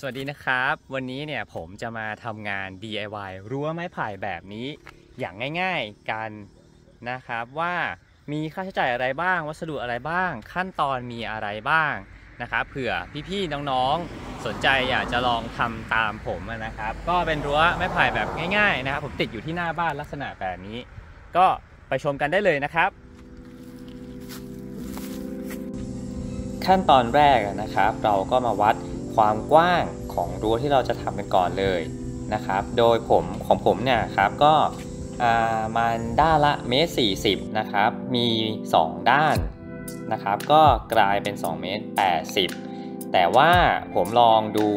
สวัสดีนะครับวันนี้เนี่ยผมจะมาทำงาน DIY รั้วไม้ไผ่แบบนี้อย่างง่ายๆกันนะครับว่ามีค่าใช้จ่ายอะไรบ้างวัสดุอะไรบ้างขั้นตอนมีอะไรบ้างนะครับเผื่อพี่ๆน้องๆสนใจอยากจะลองทำตามผมนะครับก็เป็นรั้วไม้ไผ่แบบง่ายๆนะครับผมติดอยู่ที่หน้าบ้านลักษณะแบบนี้ก็ไปชมกันได้เลยนะครับขั้นตอนแรกนะครับเราก็มาวัดความกว้างของรั้วที่เราจะทำกันก่อนเลยนะครับโดยของผมเนี่ยครับก็มันด้านละ1.40 เมตรนะครับมี2ด้านนะครับก็กลายเป็น2.80 เมตรแต่ว่าผมลองดู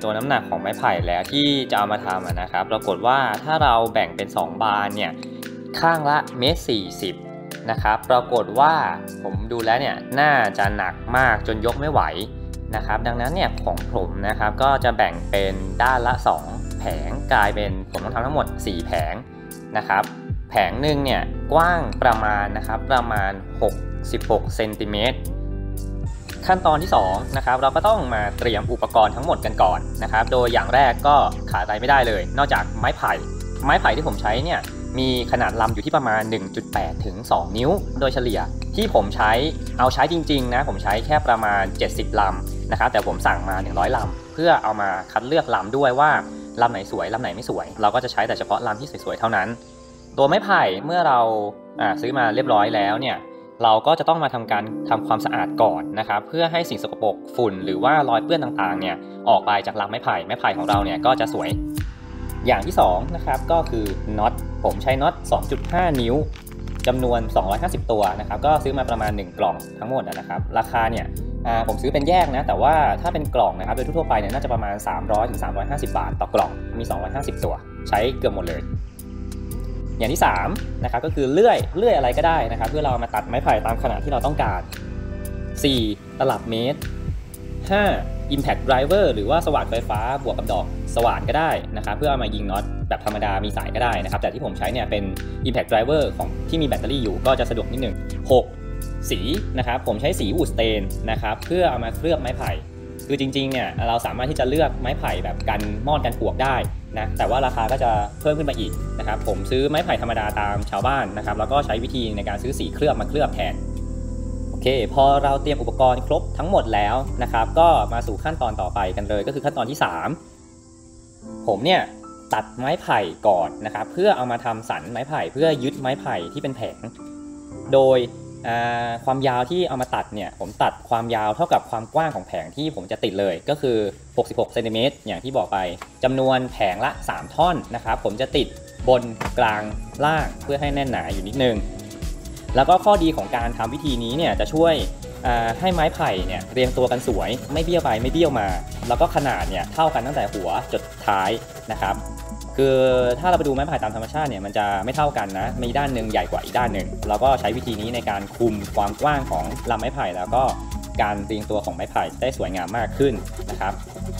ตัวน้ำหนักของไม้ไผ่แล้วที่จะเอามาทำนะครับปรากฏว่าถ้าเราแบ่งเป็น2บานเนี่ยข้างละ1.40 เมตรนะครับปรากฏว่าผมดูแล้วเนี่ยน่าจะหนักมากจนยกไม่ไหวนะครับดังนั้นเนี่ยของผมนะครับก็จะแบ่งเป็นด้านละ2แผงกลายเป็นผมต้องทำทั้งหมด4แผงนะครับแผงหนึ่งเนี่ยกว้างประมาณ66 เซนติเมตรขั้นตอนที่2นะครับเราก็ต้องมาเตรียมอุปกรณ์ทั้งหมดกันก่อนนะครับโดยอย่างแรกก็ขาดอะไรไม่ได้เลยนอกจากไม้ไผ่ที่ผมใช้เนี่ยมีขนาดลำอยู่ที่ประมาณ 1.8 ถึง 2 นิ้วโดยเฉลี่ยที่ผมใช้จริงๆนะผมใช้แค่ประมาณ70 ลำนะครับแต่ผมสั่งมา100 ลำเพื่อเอามาคัดเลือกลำด้วยว่าลำไหนสวยลำไหนไม่สวยเราก็จะใช้แต่เฉพาะลำที่สวยๆเท่านั้นตัวไม้ไผ่เมื่อเราซื้อมาเรียบร้อยแล้วเนี่ยเราก็จะต้องมาทำความสะอาดก่อนนะครับเพื่อให้สิ่งสกปรกฝุ่นหรือว่ารอยเปื้อนต่างๆเนี่ยออกไปจากลำไม้ไผ่ของเราเนี่ยก็จะสวยอย่างที่2นะครับก็คือน็อตผมใช้น็อต 2.5 นิ้วจำนวน250ตัวนะครับก็ซื้อมาประมาณ1กล่องทั้งหมดนะครับราคาเนี่ยผมซื้อเป็นแยกนะแต่ว่าถ้าเป็นกล่องนะครับโดยทั่วไปเนี่ยน่าจะประมาณ300 ถึง 350 บาทต่อกล่องมี250ตัวใช้เกือบหมดเลยอย่างที่3นะครับก็คือเลื่อยอะไรก็ได้นะครับเพื่อเรามาตัดไม้ไผ่ตามขนาดที่เราต้องการ4ตลับเมตร5 Impact Driver หรือว่าสว่านไฟฟ้าบวกกับดอกสว่านก็ได้นะครับเพื่อเอามายิงน็อตแบบธรรมดามีสายก็ได้นะครับแต่ที่ผมใช้เนี่ยเป็น Impact Driver ของที่มีแบตเตอรี่อยู่ก็จะสะดวกนิดหนึ่ง6สีนะครับผมใช้สีวูดสเตนนะครับเพื่อเอามาเคลือบไม้ไผ่คือจริงๆเนี่ยเราสามารถที่จะเลือกไม้ไผ่แบบกันมอดกันปลวกได้นะแต่ว่าราคาก็จะเพิ่มขึ้นมาอีกนะครับผมซื้อไม้ไผ่ธรรมดาตามชาวบ้านนะครับแล้วก็ใช้วิธีในการซื้อสีเคลือบมาเคลือบแทนโอเคพอเราเตรียมอุปกรณ์ครบทั้งหมดแล้วนะครับก็มาสู่ขั้นตอนต่อไปกันเลยก็คือขั้นตอนที่3ผมเนี่ยตัดไม้ไผ่ก่อนนะครับเพื่อเอามาทำสันไม้ไผ่เพื่อยึดไม้ไผ่ที่เป็นแผงโดยความยาวที่เอามาตัดเนี่ยผมตัดความยาวเท่ากับความกว้างของแผงที่ผมจะติดเลยก็คือ66 เซนติเมตรอย่างที่บอกไปจำนวนแผงละ3ท่อนนะครับผมจะติดบนกลางล่างเพื่อให้แน่นหนาอยู่นิดนึงแล้วก็ข้อดีของการทำวิธีนี้เนี่ยจะช่วยให้ไม้ไผ่เนี่ยเรียงตัวกันสวยไม่เบี้ยวไปไม่เบี้ยวมาแล้วก็ขนาดเนี่ยเท่ากันตั้งแต่หัวจนท้ายนะครับคือถ้าเราไปดูไม้ไผ่ตามธรรมชาติเนี่ยมันจะไม่เท่ากันนะมีด้านหนึ่งใหญ่กว่าอีกด้านหนึ่งเราก็ใช้วิธีนี้ในการคุมความกว้างของลำไม้ไผ่แล้วก็การเรียงตัวของไม้ไผ่ได้สวยงามมากขึ้นนะครับ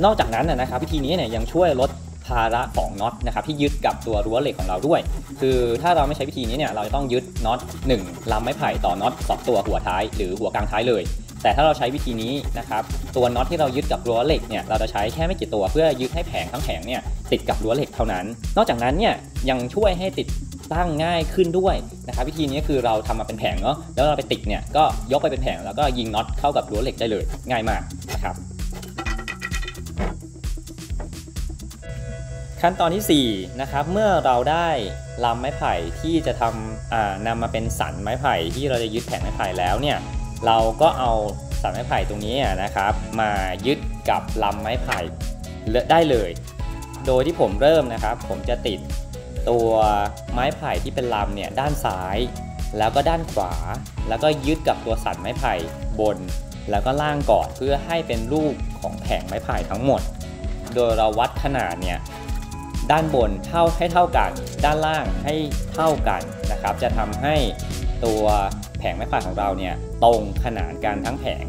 นอกจากนั้นนะครับวิธีนี้เนี่ยยังช่วยลดภาระของน็อตนะครับที่ยึดกับตัวรั้วเหล็กของเราด้วยคือถ้าเราไม่ใช้วิธีนี้เนี่ยเราจะต้องยึดน็อต1ลำไม้ไผ่ต่อน็อต2ตัวหัวท้ายหรือหัวกลางท้ายเลยแต่ถ้าเราใช้วิธีนี้นะครับตัวน็อตที่เรายึดกับรั้วเหล็กเนี่ยเราจะใช้แค่ไม่กี่ตัวเพื่อยึดให้แผงทั้งแผงเนี่ยติดกับรั้วเหล็กเท่านั้นนอกจากนั้นเนี่ยยังช่วยให้ติดตั้งง่ายขึ้นด้วยนะครับวิธีนี้คือเราทำมาเป็นแผงเนาะแล้วเราไปติดเนี่ยก็ยกไปเป็นแผงแล้วก็ยิงน็อตเข้ากับรั้วเหล็กได้เลยง่ายมากนะครับขั้นตอนที่4นะครับเมื่อเราได้ลำไม้ไผ่ที่จะนำมาเป็นสันไม้ไผ่ที่เราจะยึดแผงไม้ไผ่แล้วเนี่ยเราก็เอาสันไม้ไผ่ตรงนี้นะครับมายึดกับลำไม้ไผ่ได้เลยโดยที่ผมเริ่มนะครับผมจะติดตัวไม้ไผ่ที่เป็นลำเนี่ยด้านซ้ายแล้วก็ด้านขวาแล้วก็ยึดกับตัวสันไม้ไผ่บนแล้วก็ล่างก่อนเพื่อให้เป็นรูปของแผงไม้ไผ่ทั้งหมดโดยเราวัดขนาดเนี่ยด้านบนให้เท่ากันด้านล่างให้เท่ากันนะครับจะทำให้ตัวแผงไม้ไผ่ของเราเนี่ยตรงขนานกันทั้งแผง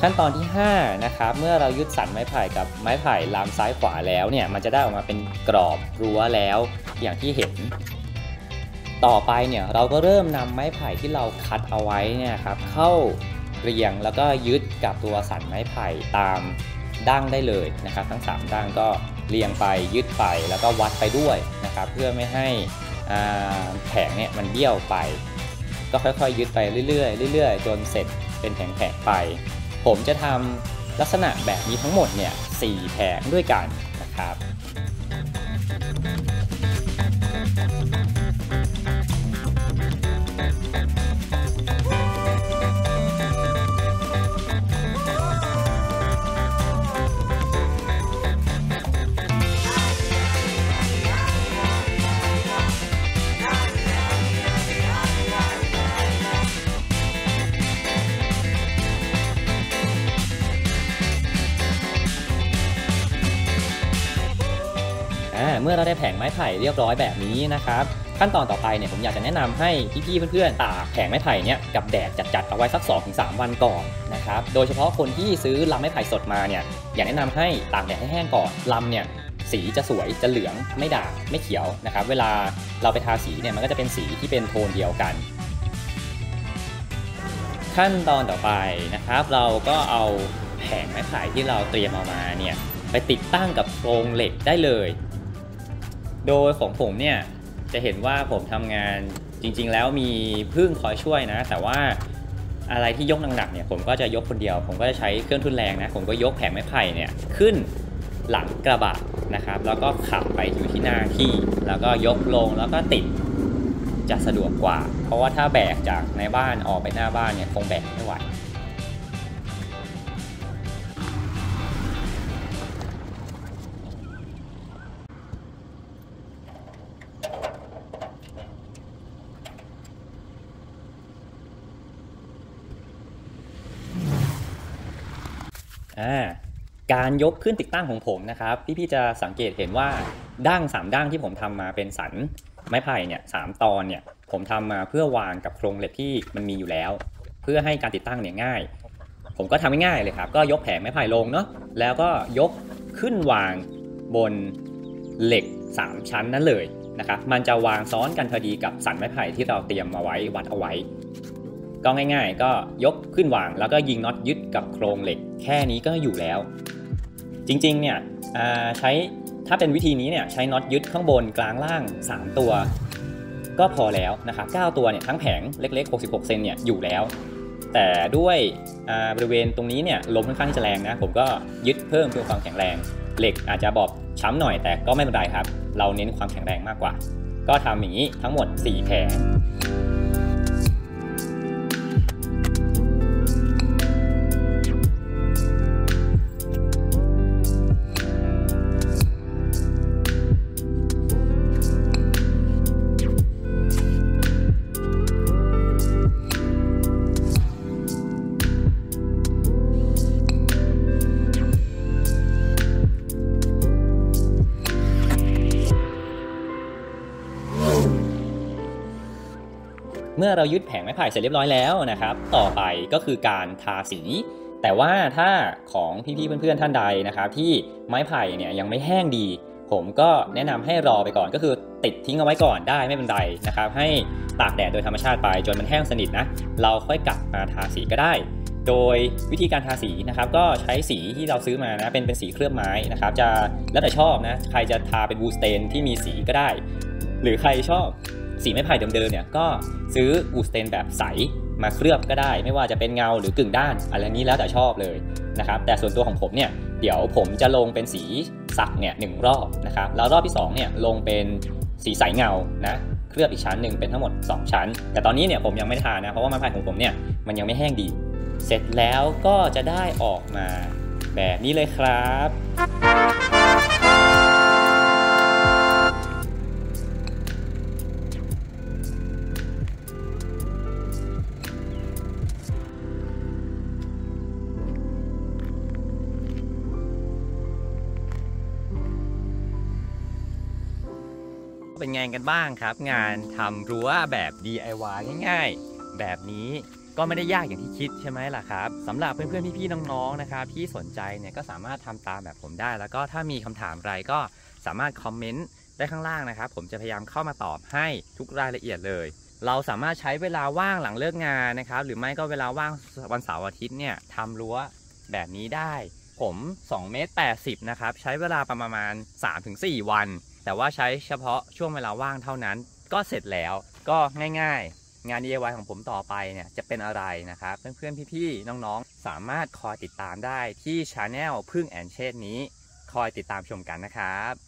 ขั้นตอนที่5นะครับเมื่อเรายึดสันไม้ไผ่กับไม้ไผ่ลามซ้ายขวาแล้วเนี่ยมันจะได้ออกมาเป็นกรอบรั้วแล้วอย่างที่เห็นต่อไปเนี่ยเราก็เริ่มนำไม้ไผ่ที่เราคัดเอาไว้เนี่ยครับเข้าเรียงแล้วก็ยึดกับตัวสันไม้ไผ่ตามดั้งได้เลยนะครับทั้ง3ดั้งก็เรียงไปยึดไปแล้วก็วัดไปด้วยนะครับเพื่อไม่ให้แผงเนี่ยมันเบี้ยวไปก็ค่อยๆยึดไปเรื่อยๆจนเสร็จเป็นแผงๆไปผมจะทำลักษณะแบบนี้ทั้งหมดเนี่ย4แผงด้วยกันนะครับเมื่อเราได้แผงไม้ไผ่เรียบร้อยแบบนี้นะครับขั้นตอนต่อไปเนี่ยผมอยากจะแนะนำให้พี่ๆเพื่อนๆตากแผงไม้ไผ่เนี่ยกับแดดจัดๆเอาไว้สัก 2-3 วันก่อนนะครับโดยเฉพาะคนที่ซื้อลำไม้ไผ่สดมาเนี่ยอยากแนะนำให้ตากแดดให้แห้งก่อนลำเนี่ยสีจะสวยจะเหลืองไม่ด่างไม่เขียวนะครับเวลาเราไปทาสีเนี่ยมันก็จะเป็นสีที่เป็นโทนเดียวกันขั้นตอนต่อไปนะครับเราก็เอาแผงไม้ไผ่ที่เราเตรียมเอามาเนี่ยไปติดตั้งกับโครงเหล็กได้เลยโดยของผมเนี่ยจะเห็นว่าผมทำงานจริงๆแล้วมีพึ่งคอยช่วยนะแต่ว่าอะไรที่ยกหนักๆเนี่ยผมก็จะยกคนเดียวผมก็จะใช้เครื่องทุนแรงนะผมก็ยกแผงไม้ไผ่เนี่ยขึ้นหลังกระบะนะครับแล้วก็ขับไปอยู่ที่หน้าที่แล้วก็ยกลงแล้วก็ติดจะสะดวกกว่าเพราะว่าถ้าแบกจากในบ้านออกไปหน้าบ้านเนี่ยคงแบกไม่ไหวการยกขึ้นติดตั้งของผมนะครับพี่ๆจะสังเกตเห็นว่าดั้ง3ดั้งที่ผมทำมาเป็นสันไม้ไผ่เนี่ย3ตอนเนี่ยผมทำมาเพื่อวางกับโครงเหล็กที่มันมีอยู่แล้วเพื่อให้การติดตั้งเนี่ยง่ายผมก็ทำง่ายๆเลยครับก็ยกแผงไม้ไผ่ลงเนาะแล้วก็ยกขึ้นวางบนเหล็ก3ชั้นนั้นเลยนะครับมันจะวางซ้อนกันพอดีกับสันไม้ไผ่ที่เราเตรียมมาไว้วัดเอาไว้ก็ง่ายๆก็ยกขึ้นวางแล้วก็ยิงน็อตยึดกับโครงเหล็กแค่นี้ก็อยู่แล้วจริงๆเนี่ยใช้ถ้าเป็นวิธีนี้เนี่ยใช้น็อตยึดข้างบนกลางล่าง3ตัวก็พอแล้วนะครับ9ตัวเนี่ยทั้งแผงเล็กๆ66เซนเนี่ยอยู่แล้วแต่ด้วยบริเวณตรงนี้เนี่ยลมค่อนข้างที่จะแรงนะผมก็ยึดเพิ่มเพื่อความแข็งแรงเหล็กอาจจะบอบช้ำหน่อยแต่ก็ไม่เป็นไรครับเราเน้นความแข็งแรงมากกว่าก็ทำอย่างนี้ทั้งหมด4แผงเมื่อเรายึดแผงไม้ไผ่เสร็จเรียบร้อยแล้วนะครับต่อไปก็คือการทาสีแต่ว่าถ้าของพี่ๆเพื่อนๆท่านใดนะครับที่ไม้ไผ่เนี่ยยังไม่แห้งดีผมก็แนะนำให้รอไปก่อนก็คือติดทิ้งเอาไว้ก่อนได้ไม่เป็นไรนะครับให้ตากแดดโดยธรรมชาติไปจนมันแห้งสนิทนะเราค่อยกลับมาทาสีก็ได้โดยวิธีการทาสีนะครับก็ใช้สีที่เราซื้อมานะเป็นสีเคลือบไม้นะครับจะแล้วแต่ชอบนะใครจะทาเป็นวูสเตนที่มีสีก็ได้หรือใครชอบสีไม้ไผ่เดิมๆเนี่ยก็ซื้อวูสเตนแบบใสมาเคลือบก็ได้ไม่ว่าจะเป็นเงาหรือกึ่งด้านอะไรนี้แล้วแต่ชอบเลยนะครับแต่ส่วนตัวของผมเนี่ยเดี๋ยวผมจะลงเป็นสีสักเนี่ย1รอบนะครับแล้วรอบที่2เนี่ยลงเป็นสีใสเงานะเคลือบอีกชั้นหนึ่งเป็นทั้งหมด2ชั้นแต่ตอนนี้เนี่ยผมยังไม่ทานะเพราะว่าไม้ไผ่ของผมเนี่ยมันยังไม่แห้งดีเสร็จแล้วก็จะได้ออกมาแบบนี้เลยครับเป็นไงกันบ้างครับงานทำรั้วแบบ DIY ง่ายๆแบบนี้ ก็ไม่ได้ยากอย่างที่คิดใช่ไหมล่ะครับสำหรับเพื่อนๆพี่ๆน้องๆนะครับที่สนใจเนี่ยก็สามารถทำตามแบบผมได้แล้วก็ถ้ามีคำถามอะไรก็สามารถคอมเมนต์ได้ข้างล่างนะครับผมจะพยายามเข้ามาตอบให้ทุกรายละเอียดเลยเราสามารถใช้เวลาว่างหลังเลิกงานนะครับหรือไม่ก็เวลาว่างวันเสาร์อาทิตย์เนี่ยทำรั้วแบบนี้ได้ผม2 เมตร 80นะครับใช้เวลาประมาณ 3-4 วันแต่ว่าใช้เฉพาะช่วงเวลาว่างเท่านั้นก็เสร็จแล้วก็ง่ายๆงาน DIY ของผมต่อไปเนี่ยจะเป็นอะไรนะครับเพื่อนๆพี่ๆน้องๆสามารถคอยติดตามได้ที่ Channel พึ่งแอนเชษนี้คอยติดตามชมกันนะครับ